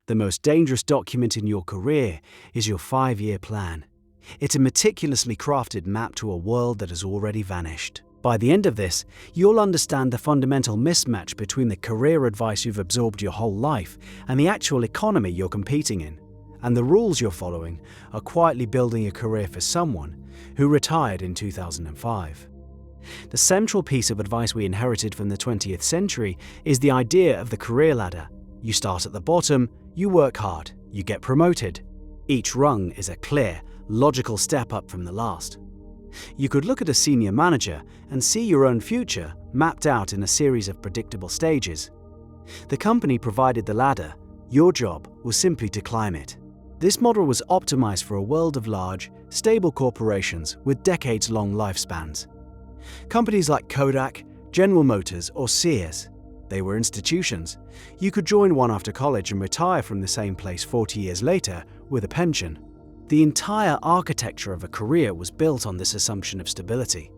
The most dangerous document in your career is your 5-year plan. It's a meticulously crafted map to a world that has already vanished. By the end of this, you'll understand the fundamental mismatch between the career advice you've absorbed your whole life and the actual economy you're competing in. And the rules you're following are quietly building a career for someone who retired in 2005. The central piece of advice we inherited from the 20th century is the idea of the career ladder. You start at the bottom, you work hard, you get promoted. Each rung is a clear, logical step up from the last. You could look at a senior manager and see your own future mapped out in a series of predictable stages. The company provided the ladder, your job was simply to climb it. This model was optimized for a world of large, stable corporations with decades-long lifespans. Companies like Kodak, General Motors, or Sears, they were institutions. You could join one after college and retire from the same place 40 years later with a pension. The entire architecture of a career was built on this assumption of stability.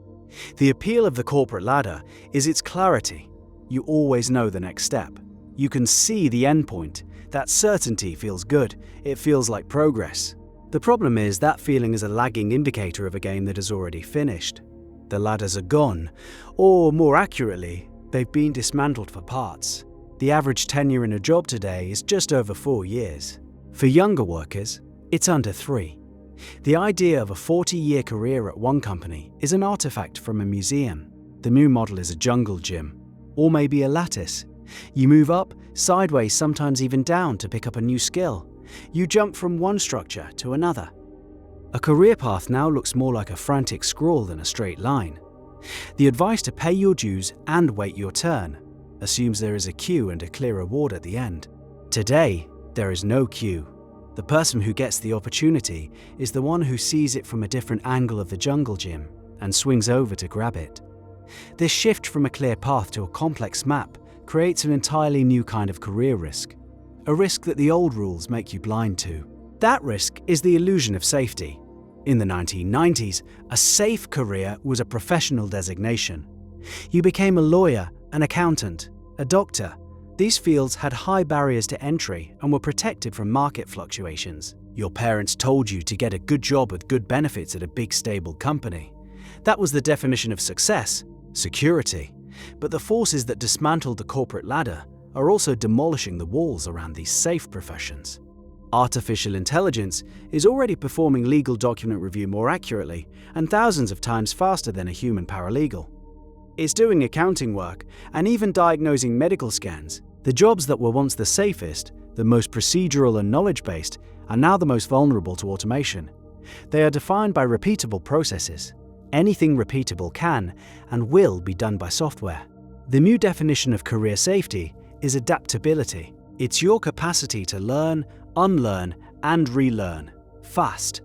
The appeal of the corporate ladder is its clarity. You always know the next step. You can see the endpoint. That certainty feels good. It feels like progress. The problem is that feeling is a lagging indicator of a game that has already finished. The ladders are gone, or more accurately, they've been dismantled for parts. The average tenure in a job today is just over 4 years. For younger workers, it's under 3. The idea of a 40-year career at one company is an artifact from a museum. The new model is a jungle gym, or maybe a lattice. You move up, sideways, sometimes even down to pick up a new skill. You jump from one structure to another. A career path now looks more like a frantic scroll than a straight line. The advice to pay your dues and wait your turn assumes there is a queue and a clear reward at the end. Today, there is no queue. The person who gets the opportunity is the one who sees it from a different angle of the jungle gym and swings over to grab it. This shift from a clear path to a complex map creates an entirely new kind of career risk, a risk that the old rules make you blind to. That risk is the illusion of safety. In the 1990s, a safe career was a professional designation. You became a lawyer, an accountant, a doctor. These fields had high barriers to entry and were protected from market fluctuations. Your parents told you to get a good job with good benefits at a big stable company. That was the definition of success, security. But the forces that dismantled the corporate ladder are also demolishing the walls around these safe professions. Artificial intelligence is already performing legal document review more accurately and thousands of times faster than a human paralegal. It's doing accounting work and even diagnosing medical scans. The jobs that were once the safest, the most procedural and knowledge-based, are now the most vulnerable to automation. They are defined by repeatable processes. Anything repeatable can and will be done by software. The new definition of career safety is adaptability. It's your capacity to learn, unlearn, and relearn fast.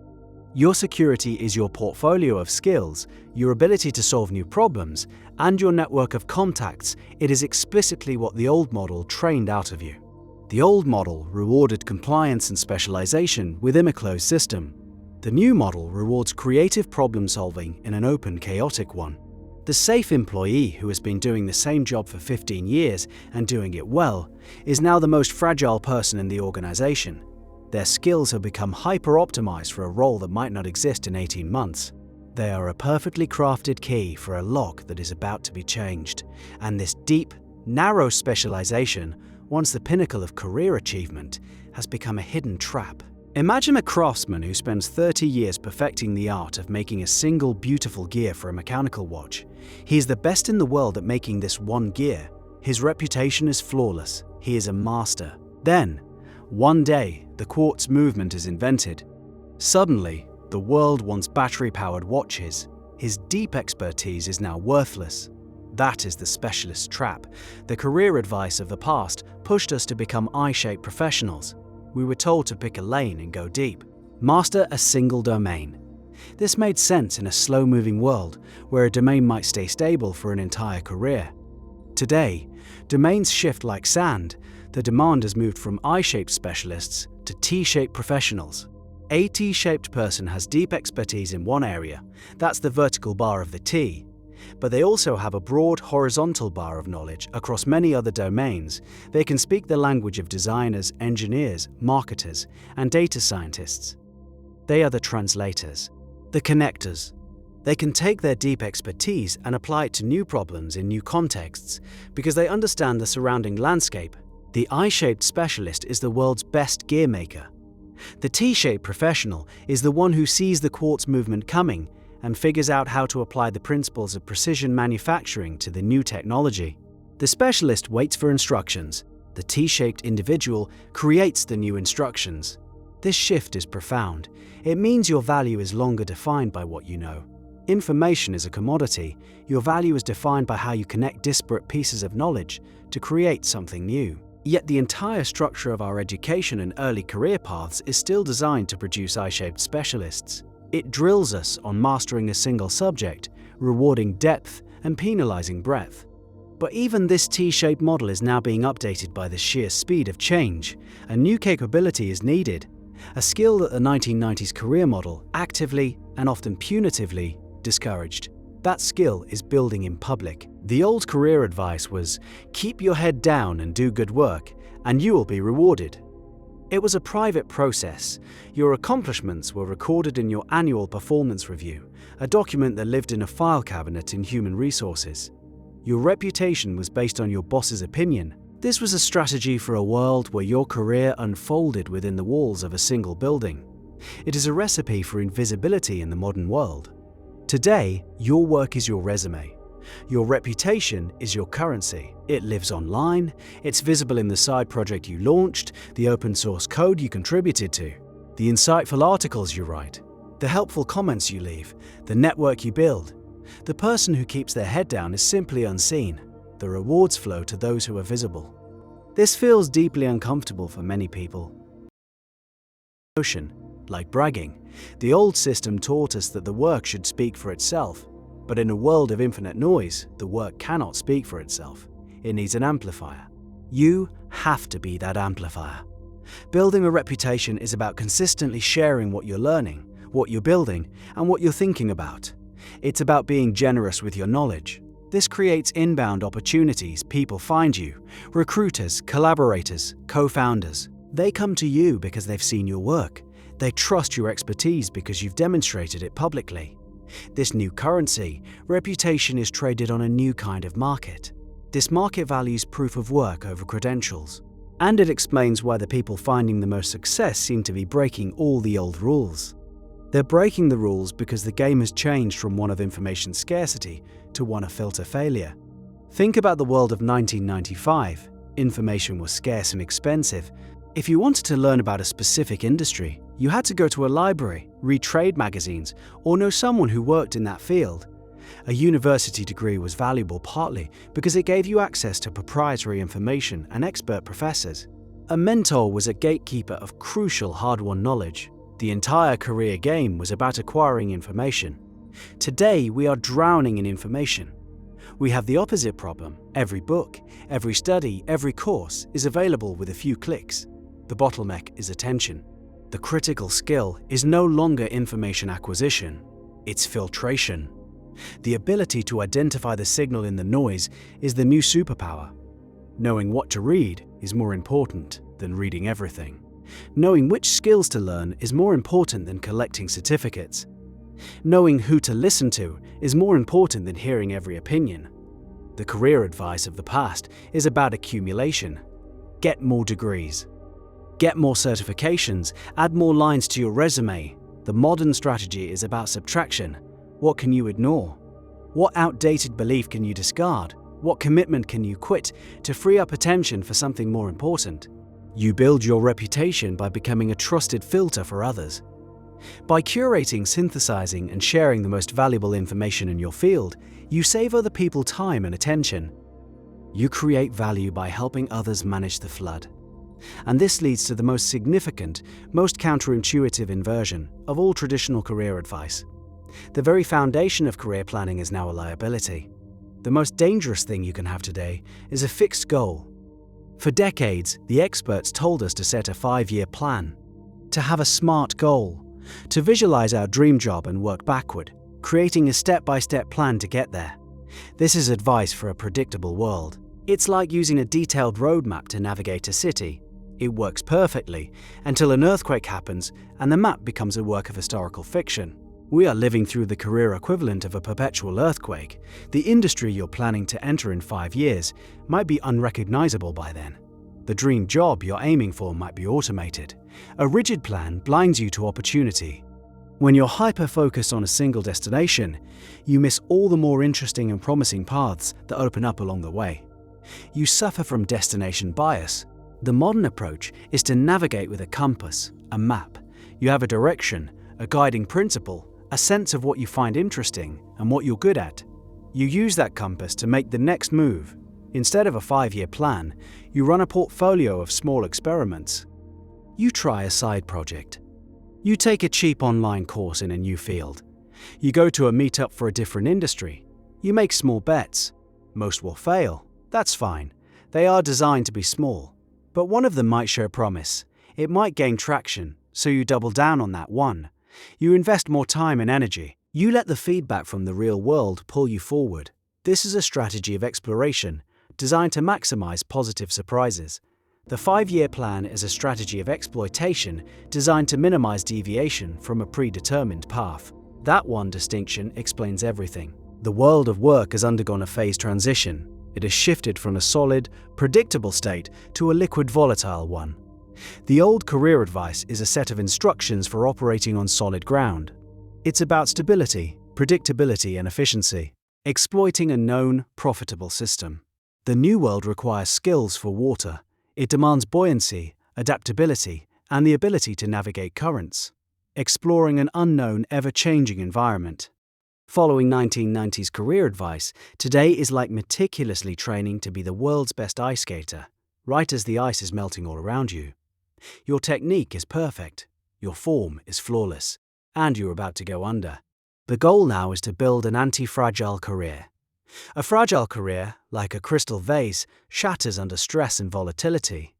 Your security is your portfolio of skills, your ability to solve new problems, and your network of contacts. It is explicitly what the old model trained out of you. The old model rewarded compliance and specialization within a closed system. The new model rewards creative problem-solving in an open, chaotic one. The safe employee who has been doing the same job for 15 years and doing it well is now the most fragile person in the organization. Their skills have become hyper-optimized for a role that might not exist in 18 months. They are a perfectly crafted key for a lock that is about to be changed, and this deep, narrow specialization, once the pinnacle of career achievement, has become a hidden trap. Imagine a craftsman who spends 30 years perfecting the art of making a single beautiful gear for a mechanical watch. He is the best in the world at making this one gear. His reputation is flawless. He is a master. Then, one day, the quartz movement is invented. Suddenly, the world wants battery-powered watches. His deep expertise is now worthless. That is the specialist trap. The career advice of the past pushed us to become eye-shaped professionals. We were told to pick a lane and go deep. Master a single domain. This made sense in a slow-moving world where a domain might stay stable for an entire career. Today, domains shift like sand. The demand has moved from I-shaped specialists to T-shaped professionals. A T-shaped person has deep expertise in one area. That's the vertical bar of the T. But they also have a broad horizontal bar of knowledge across many other domains. They can speak the language of designers, engineers, marketers, and data scientists. They are the translators, the connectors. They can take their deep expertise and apply it to new problems in new contexts because they understand the surrounding landscape. The I-shaped specialist is the world's best gear maker. The T-shaped professional is the one who sees the quartz movement coming and figures out how to apply the principles of precision manufacturing to the new technology. The specialist waits for instructions. The T-shaped individual creates the new instructions. This shift is profound. It means your value is longer defined by what you know. Information is a commodity. Your value is defined by how you connect disparate pieces of knowledge to create something new. Yet the entire structure of our education and early career paths is still designed to produce I-shaped specialists. It drills us on mastering a single subject, rewarding depth and penalizing breadth. But even this T-shaped model is now being updated by the sheer speed of change. A new capability is needed, a skill that the 1990s career model actively and often punitively discouraged. That skill is building in public. The old career advice was, keep your head down and do good work, and you will be rewarded. It was a private process. Your accomplishments were recorded in your annual performance review, a document that lived in a file cabinet in human resources. Your reputation was based on your boss's opinion. This was a strategy for a world where your career unfolded within the walls of a single building. It is a recipe for invisibility in the modern world. Today, your work is your resume. Your reputation is your currency. It lives online, it's visible in the side project you launched, the open source code you contributed to, the insightful articles you write, the helpful comments you leave, the network you build. The person who keeps their head down is simply unseen. The rewards flow to those who are visible. This feels deeply uncomfortable for many people. Like bragging, the old system taught us that the work should speak for itself. But in a world of infinite noise, the work cannot speak for itself. It needs an amplifier. You have to be that amplifier. Building a reputation is about consistently sharing what you're learning, what you're building, and what you're thinking about. It's about being generous with your knowledge. This creates inbound opportunities. People find you. Recruiters, collaborators, co-founders. They come to you because they've seen your work. They trust your expertise because you've demonstrated it publicly. This new currency, reputation, is traded on a new kind of market. This market values proof of work over credentials. And it explains why the people finding the most success seem to be breaking all the old rules. They're breaking the rules because the game has changed from one of information scarcity to one of filter failure. Think about the world of 1995. Information was scarce and expensive. If you wanted to learn about a specific industry, you had to go to a library, read trade magazines, or know someone who worked in that field. A university degree was valuable partly because it gave you access to proprietary information and expert professors. A mentor was a gatekeeper of crucial hard-won knowledge. The entire career game was about acquiring information. Today, we are drowning in information. We have the opposite problem. Every book, every study, every course is available with a few clicks. The bottleneck is attention. The critical skill is no longer information acquisition, it's filtration. The ability to identify the signal in the noise is the new superpower. Knowing what to read is more important than reading everything. Knowing which skills to learn is more important than collecting certificates. Knowing who to listen to is more important than hearing every opinion. The career advice of the past is about accumulation. Get more degrees. Get more certifications, add more lines to your resume. The modern strategy is about subtraction. What can you ignore? What outdated belief can you discard? What commitment can you quit to free up attention for something more important? You build your reputation by becoming a trusted filter for others. By curating, synthesizing, and sharing the most valuable information in your field, you save other people time and attention. You create value by helping others manage the flood. And this leads to the most significant, most counterintuitive inversion of all traditional career advice. The very foundation of career planning is now a liability. The most dangerous thing you can have today is a fixed goal. For decades, the experts told us to set a 5-year plan, to have a SMART goal, to visualize our dream job and work backward, creating a step-by-step plan to get there. This is advice for a predictable world. It's like using a detailed roadmap to navigate a city. It works perfectly until an earthquake happens and the map becomes a work of historical fiction. We are living through the career equivalent of a perpetual earthquake. The industry you're planning to enter in 5 years might be unrecognizable by then. The dream job you're aiming for might be automated. A rigid plan blinds you to opportunity. When you're hyper-focused on a single destination, you miss all the more interesting and promising paths that open up along the way. You suffer from destination bias. The modern approach is to navigate with a compass, a map. You have a direction, a guiding principle, a sense of what you find interesting and what you're good at. You use that compass to make the next move. Instead of a 5-year plan, you run a portfolio of small experiments. You try a side project. You take a cheap online course in a new field. You go to a meetup for a different industry. You make small bets. Most will fail. That's fine. They are designed to be small. But one of them might show promise. It might gain traction, so you double down on that one. You invest more time and energy. You let the feedback from the real world pull you forward. This is a strategy of exploration, designed to maximize positive surprises. The 5-year plan is a strategy of exploitation designed to minimize deviation from a predetermined path. That one distinction explains everything. The world of work has undergone a phase transition. It has shifted from a solid, predictable state to a liquid, volatile one. The old career advice is a set of instructions for operating on solid ground. It's about stability, predictability, and efficiency, exploiting a known, profitable system. The new world requires skills for water. It demands buoyancy, adaptability, and the ability to navigate currents, exploring an unknown, ever-changing environment. Following 1990s career advice, today is like meticulously training to be the world's best ice skater, right as the ice is melting all around you. Your technique is perfect, your form is flawless, and you're about to go under. The goal now is to build an anti-fragile career. A fragile career, like a crystal vase, shatters under stress and volatility.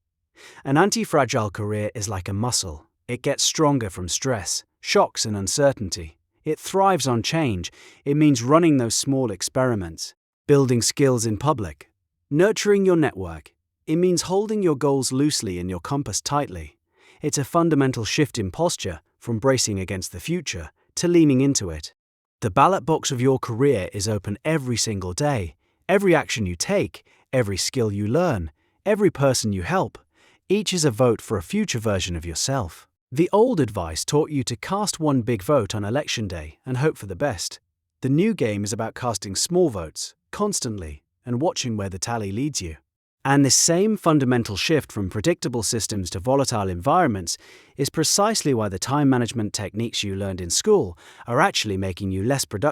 An anti-fragile career is like a muscle. It gets stronger from stress, shocks, and uncertainty. It thrives on change. It means running those small experiments, building skills in public, nurturing your network. It means holding your goals loosely and your compass tightly. It's a fundamental shift in posture from bracing against the future to leaning into it. The ballot box of your career is open every single day. Every action you take, every skill you learn, every person you help, each is a vote for a future version of yourself. The old advice taught you to cast one big vote on election day and hope for the best. The new game is about casting small votes, constantly, and watching where the tally leads you. And this same fundamental shift from predictable systems to volatile environments is precisely why the time management techniques you learned in school are actually making you less productive